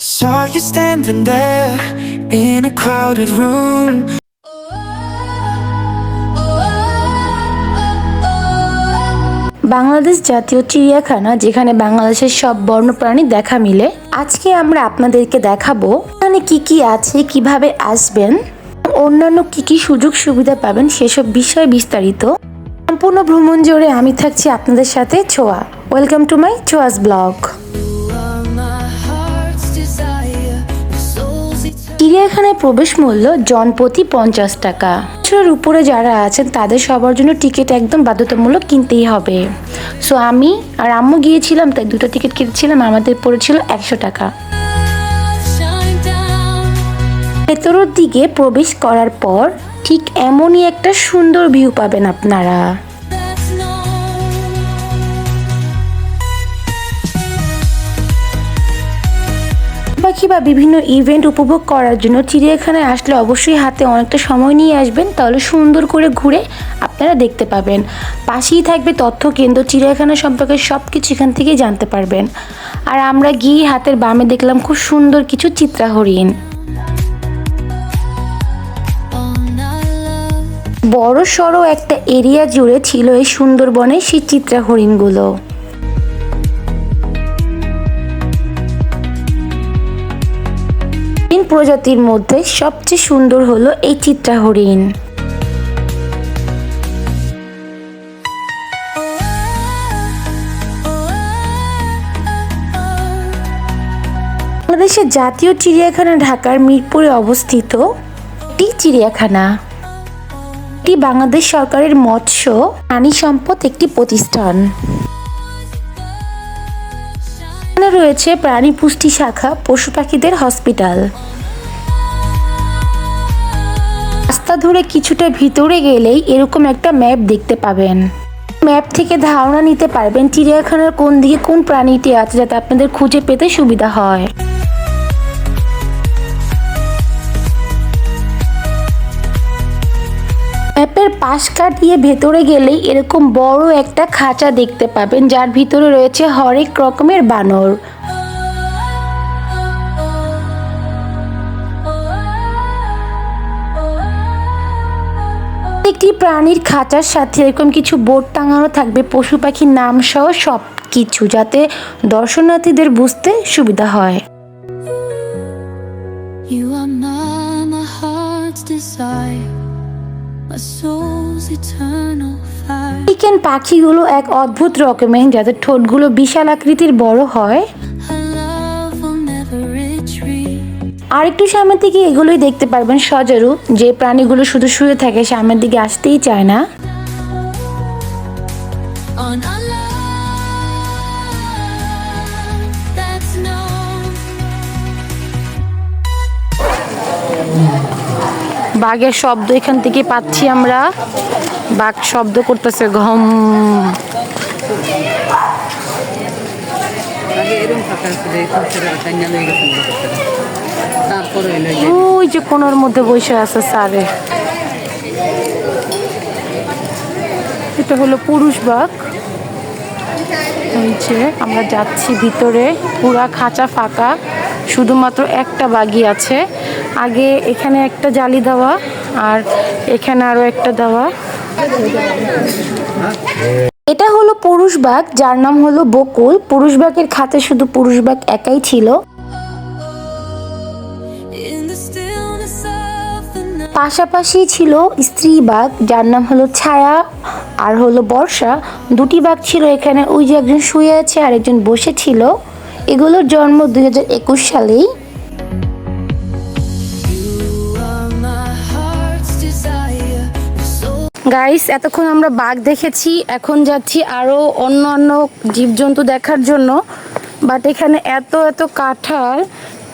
Saw you standing there in a crowded room. Bangladesh জাতীয় চিড়িয়াখানা, যেখানে বাংলাদেশের সব বন্যপ্রাণী দেখা মিলে। আজকে আমরা আপনাদেরকে দেখাবো এখানে কি কি আছে, কিভাবে আসবেন, অন্যান্য কি কি সুযোগ সুবিধা পাবেন, সেসব বিষয়ে বিস্তারিত। সম্পূর্ণ ভ্রমণ জুড়ে আমি থাকছি আপনাদের সাথে ছোঁয়া। ওয়েলকাম টু মাই ছোঁয়াস ব্লগ। চিড়িয়াখানায় প্রবেশ মূল্য জনপ্রতি 50 টাকা। বছরের উপরে যারা আছেন তাদের সবার জন্য টিকিট একদম বাধ্যতামূলক কিনতেই হবে। সো আমি আর আম্মু গিয়েছিলাম, তাই দুটো টিকিট কিনেছিলাম, আমাদের পড়েছিল 100 টাকা। ভেতরের দিকে প্রবেশ করার পর ঠিক এমনই একটা সুন্দর ভিউ পাবেন আপনারা। পাখি বা বিভিন্ন ইভেন্ট উপভোগ করার জন্য চিড়িয়াখানায় আসলে অবশ্যই হাতে অনেকটা সময় নিয়ে আসবেন, তাহলে সুন্দর করে ঘুরে আপনারা দেখতে পাবেন। পাশেই থাকবে তথ্য কেন্দ্র, চিড়িয়াখানা সম্পর্কে সব কিছু এখান থেকেই জানতে পারবেন। আর আমরা গিয়ে হাতের বামে দেখলাম খুব সুন্দর কিছু চিত্রা হরিণ। বড় সড়ো একটা এরিয়া জুড়ে ছিল এই সুন্দরবনে সেই চিত্রা হরিণগুলো। প্রজাতির মধ্যে সবচেয়ে সুন্দর হলো এই চিত্রা হরিণ। বাংলাদেশের জাতীয় চিড়িয়াখানা ঢাকার মিরপুরে অবস্থিত একটি চিড়িয়াখানা। এটি বাংলাদেশ সরকারের মৎস্য প্রাণী সম্পদ একটি প্রতিষ্ঠান। এখানে রয়েছে প্রাণী পুষ্টি শাখা, পশু পাখিদের হসপিটাল। রাস্তা ধরে কিছুটা ভিতরে গেলেই এরকম একটা ম্যাপ দেখতে পাবেন। ম্যাপ থেকে ধারণা নিতে পারবেন চিড়িয়াখানার কোন দিকে কোন প্রাণীটি আছে, যাতে আপনাদের খুঁজে পেতে সুবিধা হয়। ম্যাপের পাশ কাটিয়ে ভেতরে গেলেই এরকম বড় একটা খাঁচা দেখতে পাবেন, যার ভিতরে রয়েছে হরেক রকমের বানর। একটি প্রাণীর খাঁচার সাথে এরকম কিছু বোর্ড টাঙানো থাকবে পশু পাখির নাম সহ সব কিছু, যাতে দর্শনার্থীদের বুঝতে সুবিধা হয়। চিকেন পাখিগুলো এক অদ্ভুত রকমের, যাদের ঠোঁটগুলো বিশাল আকৃতির বড় হয়। আর একটু সামনের দিকে এগুলোই দেখতে পারবেন সজারু, যে প্রাণীগুলো শুধু শুয়ে থাকে, সামনের দিকে আসতেই চায় না। বাঘের শব্দ এখান থেকে পাচ্ছি আমরা। বাঘ শব্দ করতেছে ঘম। ওই যে কোনার মধ্যে বসে আছে স্যারে। এটা হলো পুরুষ বাঘ। আমরা যাচ্ছি ভিতরে, পুরা খাঁচা ফাঁকা, শুধুমাত্র একটা বাঘই আছে। আগে এখানে একটা জালি দেওয়া, আর এখানে আরো একটা দেওয়া। এটা হলো পুরুষ বাঘ, যার নাম হলো বকুল। পুরুষ বাঘের খাঁচায় শুধু পুরুষ বাঘ একাই ছিল। পাশাপাশি ছিল স্ত্রী বাঘ, যার নাম হলো ছায়া আর হলো বর্ষা। দুটি বাঘ ছিল এখানে। ওই যে একজন শুয়ে আছে আর একজন বসে ছিল। এগুলোর জন্ম 2021 সালেই। গাইস, এতক্ষণ আমরা বাঘ দেখেছি, এখন যাচ্ছি আরো অন্য জীবজন্তু দেখার জন্য। বাট এখানে এত এত কাঁঠাল,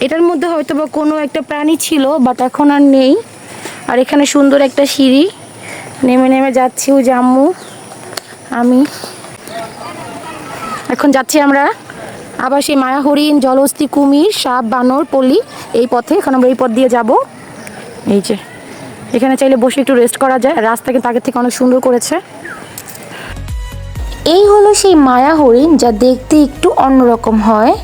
এটার মধ্যে হয়তো বা কোনো একটা প্রাণী ছিল, বাট এখন আর নেই। আর এখানে সুন্দর একটা সিঁড়ি, নেমে নেমে যাচ্ছি। ওই জাম্মু, আমি এখন যাচ্ছি আমরা আবার সেই মায়া হরিণ, জলহস্তী, কুমির, সাপ, বানর, পল্লী, এই পথে। এখন আমরা এই পথ দিয়ে যাব। এই যে এখানে চাইলে বসে একটু রেস্ট করা যায়। রাস্তা কিন্তু আগের থেকে অনেক সুন্দর করেছে। এই হলো সেই মায়া হরিণ, যা দেখতে একটু অন্যরকম হয়।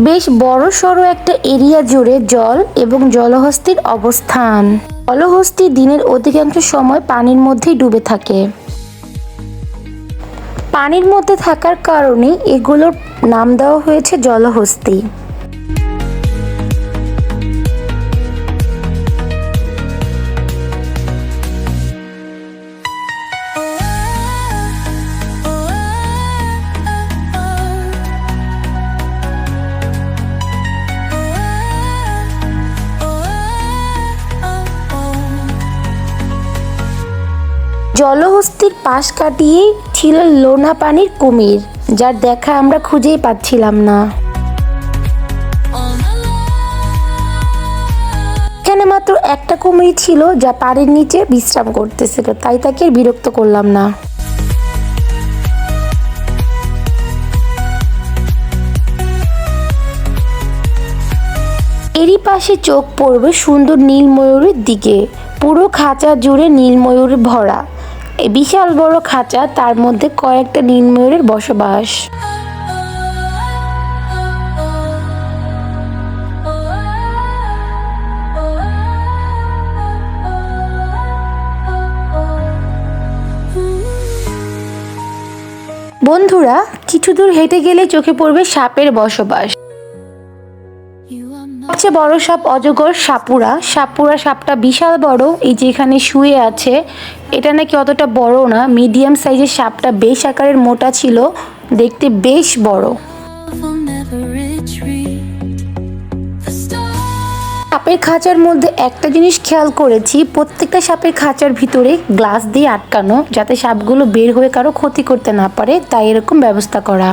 বেশ বড় সড়ো একটা এরিয়া জুড়ে জল এবং জলহস্তির অবস্থান। জলহস্তি দিনের অধিকাংশ সময় পানির মধ্যেই ডুবে থাকে। পানির মধ্যে থাকার কারণে এগুলোর নাম দেওয়া হয়েছে জলহস্তি। জলহস্তির পাশ কাটিয়েই ছিল লোনা পানির কুমির, যার দেখা আমরা খুঁজেই পাচ্ছিলাম না। এখানে মাত্র একটা কুমির ছিল যা পানির নিচে বিশ্রাম করতেছিল, তাই তাকে আর বিরক্ত করলাম না। এরই পাশে চোখ পড়বে সুন্দর নীল ময়ূরের দিকে। পুরো খাঁচা জুড়ে নীল ময়ূরে ভরা। এই বিশাল বড় খাঁচা, তার মধ্যে কয়েকটা নীল ময়ূরের বসবাস। বন্ধুরা, কিছু দূর হেঁটে গেলে চোখে পড়বে সাপের বসবাস। সবচেয়ে বড় সাপ অজগর সাপুরা। সাপটা বিশাল বড়, এই যে এখানে শুয়ে আছে। এটা নাকি অতটা বড় না, মিডিয়াম সাইজের সাপটা বেশ আকারের মোটা ছিল, দেখতে বেশ বড়। সাপের খাঁচার মধ্যে একটা জিনিস খেয়াল করেছি, প্রত্যেকটা সাপের খাঁচার ভিতরে গ্লাস দিয়ে আটকানো, যাতে সাপগুলো বের হয়ে কারো ক্ষতি করতে না পারে, তাই এরকম ব্যবস্থা করা।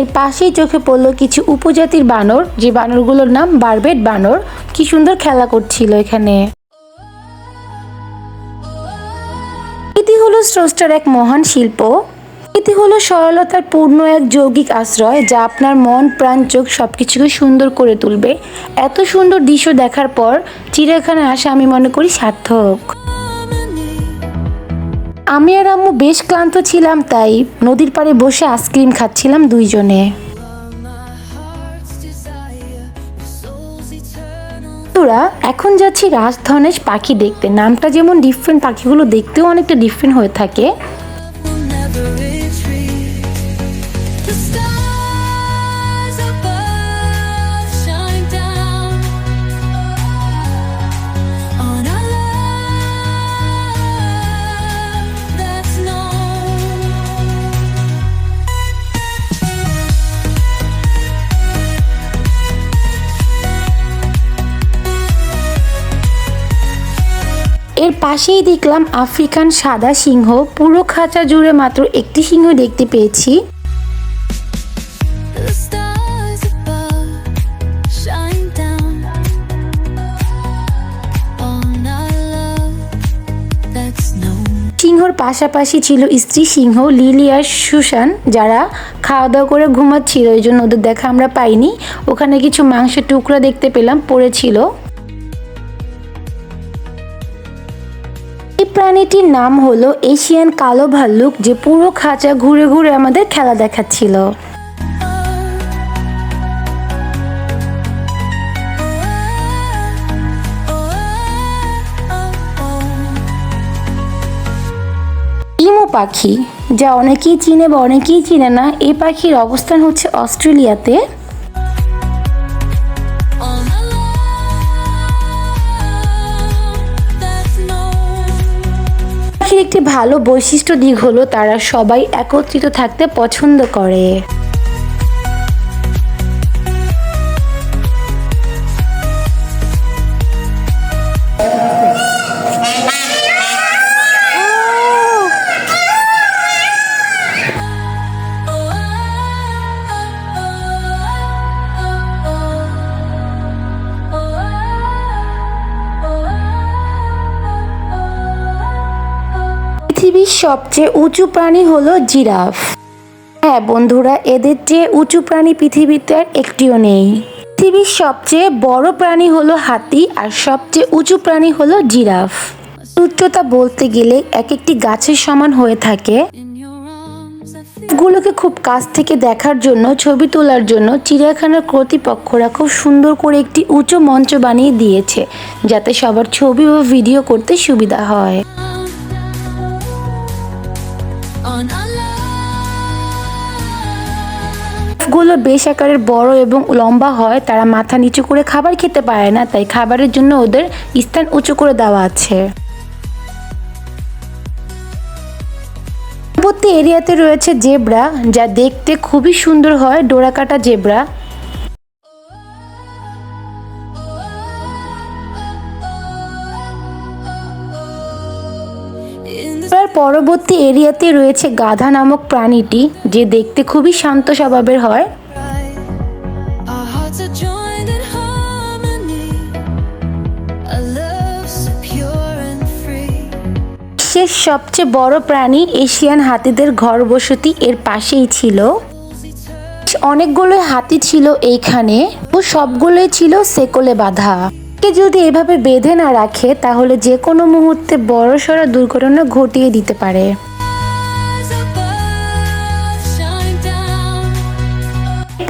এর পাশেই চোখে পড়লো কিছু উপজাতির বানর, যে বানরগুলোর নাম বারবেট বানর। কি সুন্দর খেলা করছিল এখানে। এটি হলো স্রষ্টার এক মহান শিল্প। এটি হলো সরলতার পূর্ণ এক যৌগিক আশ্রয়, যা আপনার মন, প্রাণ, চোখ সবকিছুকে সুন্দর করে তুলবে। এত সুন্দর দৃশ্য দেখার পর চিড়িয়াখানায় আসা আমি মনে করি সার্থক। আমি আর আম্মু বেশ ক্লান্ত ছিলাম, তাই নদীর পাড়ে বসে আইসক্রিম খাচ্ছিলাম দুইজনে। এখন যাচ্ছি রাজধনেশ পাখি দেখতে। নামটা যেমন ডিফারেন্ট, পাখিগুলো দেখতেও অনেকটা ডিফারেন্ট হয়ে থাকে। এর পাশেই দেখলাম আফ্রিকান সাদা সিংহ। পুরো খাঁচা জুড়ে মাত্র একটি সিংহ দেখতে পেয়েছি। সিংহর পাশাপাশি ছিল স্ত্রী সিংহ লিলি আর সুসান, যারা খাওয়া দাওয়া করে ঘুমাচ্ছিল, এই জন্য ওদের দেখা আমরা পাইনি। ওখানে কিছু মাংসের টুকরা দেখতে পেলাম পড়েছিল। এই প্রাণীটির নাম হলো এশিয়ান কালো ভাল্লুক, যে পুরো খাঁচা ঘুরে ঘুরে আমাদের খেলা দেখাচ্ছিল। ইমু পাখি, যা অনেকেই চিনে বা অনেকেই চিনে না। এই পাখির অবস্থান হচ্ছে অস্ট্রেলিয়াতে। পাখির একটি ভালো বৈশিষ্ট্য দিক হলো তারা সবাই একত্রিত থাকতে পছন্দ করে। পৃথিবীর সবচেয়ে উঁচু প্রাণী হলো জিরাফ। হ্যাঁ বন্ধুরা, এদের চেয়ে উঁচু প্রাণী পৃথিবীতে আর একটিও নেই। পৃথিবীর সবচেয়ে বড় প্রাণী হলো হাতি আর সবচেয়ে উঁচু প্রাণী হলো জিরাফ। উচ্চতা বলতে গেলে এক একটি গাছের সমান হয়ে থাকে। গুলোকে খুব কাছ থেকে দেখার জন্য, ছবি তোলার জন্য চিড়িয়াখানার কর্তৃপক্ষরা খুব সুন্দর করে একটি উঁচু মঞ্চ বানিয়ে দিয়েছে, যাতে সবার ছবি ও ভিডিও করতে সুবিধা হয়। গুলো বেশ আকারের বড় এবং লম্বা হয়। তারা মাথা নিচু করে খাবার খেতে পারে না, তাই খাবারের জন্য ওদের স্থান উঁচু করে দেওয়া আছে। পরবর্তী এরিয়াতে রয়েছে জেব্রা, যা দেখতে খুবই সুন্দর হয়, ডোরাকাটা জেব্রা। পরবর্তী এরিয়াতে রয়েছে গাধা নামক প্রাণীটি, যে দেখতে খুবই শান্ত স্বভাবের হয়। বিশ্বের সবচেয়ে বড় প্রাণী এশিয়ান হাতিদের ঘরবসতি এর পাশেই ছিল। অনেকগুলো হাতি ছিল এইখানে ও সবগুলোই ছিল সেকলে বাঁধা। যদি এভাবে বেঁধে না রাখে তাহলে যে কোনো মুহূর্তে বড়সড় দুর্ঘটনা ঘটিয়ে দিতে পারে।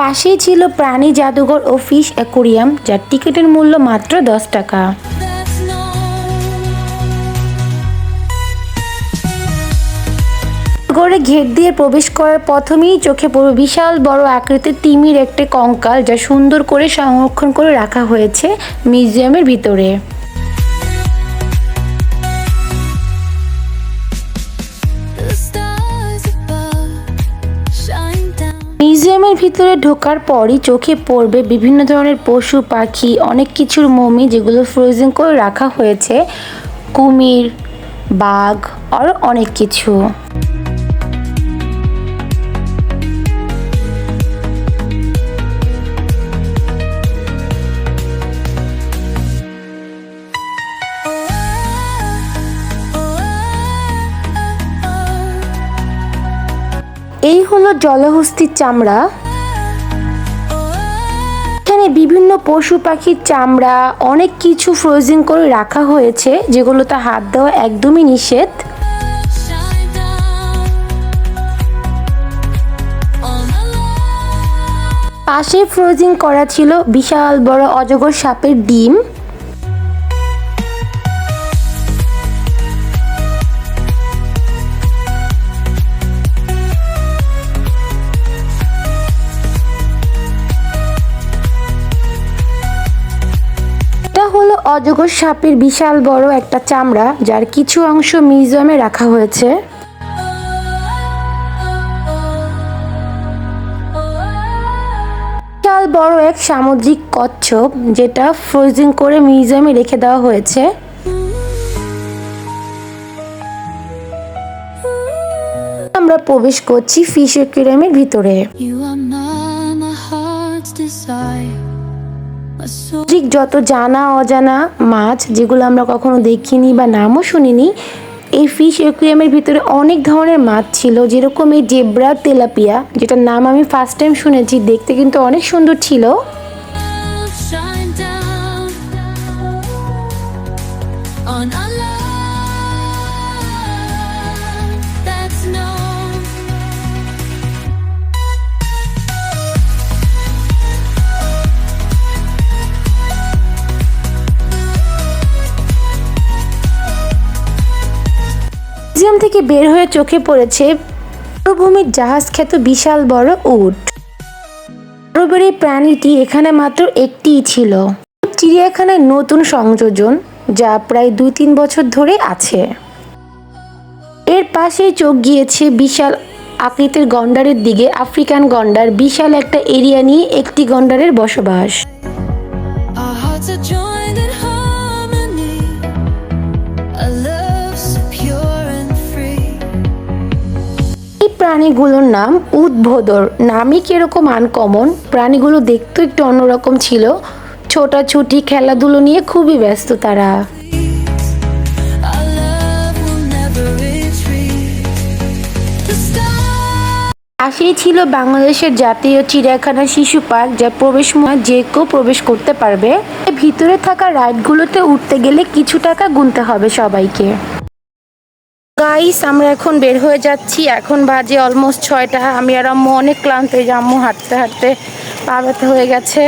পাশেই ছিল প্রাণী জাদুঘর ও ফিশ অ্যাকোরিয়াম, যার টিকিটের মূল্য মাত্র 10 টাকা। গড়ে ঘের দিয়ে প্রবেশ করার প্রথমেই চোখে পড়বে বিশাল বড় আকৃতির তিমির একটি কঙ্কাল, যা সুন্দর করে সংরক্ষণ করে রাখা হয়েছে মিউজিয়ামের ভিতরে। মিউজিয়ামের ভিতরে ঢোকার পরই চোখে পড়বে বিভিন্ন ধরনের পশু পাখি, অনেক কিছুর মমি, যেগুলো ফ্রোজেন করে রাখা হয়েছে, কুমির, বাঘ আর অনেক কিছু। এই হলো জলহস্তির চামড়া। এখানে বিভিন্ন পশু পাখির চামড়া, অনেক কিছু ফ্রোজেন করে রাখা হয়েছে, যেগুলোতে হাত দেওয়া একদমই নিষেধ। পাশে ফ্রোজেন করা ছিল বিশাল বড় অজগর সাপের ডিম। হলো অজগর সাপের বিশাল বড় একটা চামড়া, যার কিছু অংশ মিউজিয়ামে রাখা হয়েছে। বিশাল বড় এক সামুদ্রিক কচ্ছপ, যেটা ফ্রোজেন করে মিউজিয়ামে রেখে দেওয়া হয়েছে। আমরা প্রবেশ করছি ফিশ অ্যাকুয়ারিয়ামের ভিতরে। যত জানা অজানা মাছ, যেগুলো আমরা কখনো দেখিনি বা নামও শুনিনি, এই ফিশ অ্যাকুয়ারিয়ামের ভিতরে অনেক ধরনের মাছ ছিল, যেরকম এই জেব্রা তেলাপিয়া, যেটার নাম আমি ফার্স্ট টাইম শুনেছি, দেখতে কিন্তু অনেক সুন্দর ছিল। মিউজিয়াম থেকে বের হয়ে চোখে পড়েছে মরুভূমির জাহাজ খ্যাত বিশাল বড় উট। বড় এই প্রাণীটি এখানে মাত্র একটিই ছিল। চিড়িয়াখানায় নতুন সংযোজন, যা প্রায় 2-3 বছর ধরে আছে। এর পাশেই চোখ গিয়েছে বিশাল আকৃতির গন্ডারের দিকে। আফ্রিকান গন্ডার, বিশাল একটা এরিয়া নিয়ে একটি গন্ডারের বসবাস। প্রাণীগুলোর নাম উদ্ভোদর। নামই কিরকম আনকমন। প্রাণীগুলো দেখতে একটু অন্যরকম ছিল, ছোটাছুটি খেলাধুলো নিয়ে খুবই ব্যস্ত তারা। পাশেই ছিল বাংলাদেশের জাতীয় চিড়িয়াখানা শিশু পার্ক, যা প্রবেশ যে কেউ প্রবেশ করতে পারবে। ভিতরে থাকা রাইডগুলোতে উঠতে গেলে কিছু টাকা গুনতে হবে সবাইকে। গাইস, আমরা এখন বের হয়ে যাচ্ছি। এখন বাজে অলমোস্ট 6টা। আমি আর আম্মু অনেক ক্লান্ত, এই যে আম্মু হাঁটতে হাঁটতে পা ব্যথা হয়ে গেছে,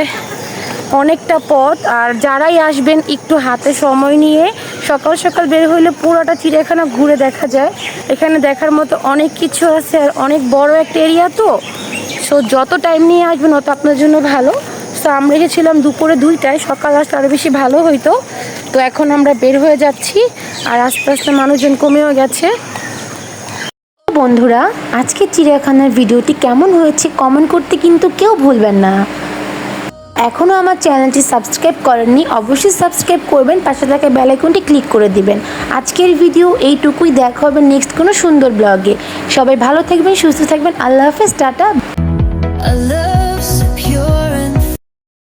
অনেকটা পথ। আর যারাই আসবেন একটু হাতে সময় নিয়ে সকাল সকাল বের হইলে পুরোটা চিড়িয়াখানা ঘুরে দেখা যায়। এখানে দেখার মতো অনেক কিছু আছে আর অনেক বড় একটা এরিয়া, তো সো যত টাইম নিয়ে আসবেন অত আপনার জন্য ভালো। তো আমরা এসেছিলাম দুপুরে 2টায়, সকাল আসলে আরও বেশি ভালো হইতো। তো এখন আমরা বের হয়ে যাচ্ছি আর আস্তে আস্তে মানুষজন কমেও গেছে। বন্ধুরা, আজকে চিড়িয়াখানার ভিডিওটি কেমন হয়েছে কমেন্ট করতে কিন্তু কেউ ভুলবেন না। এখনও আমার চ্যানেলটি সাবস্ক্রাইব করেননি, অবশ্যই সাবস্ক্রাইব করবেন, পাশে থাকা বেল আইকনটি ক্লিক করে দিবেন। আজকের ভিডিও এইটুকুই, দেখা হবে নেক্সট কোনো সুন্দর ব্লগে। সবাই ভালো থাকবেন, সুস্থ থাকবেন। আল্লাহ হাফেজ, টাটা।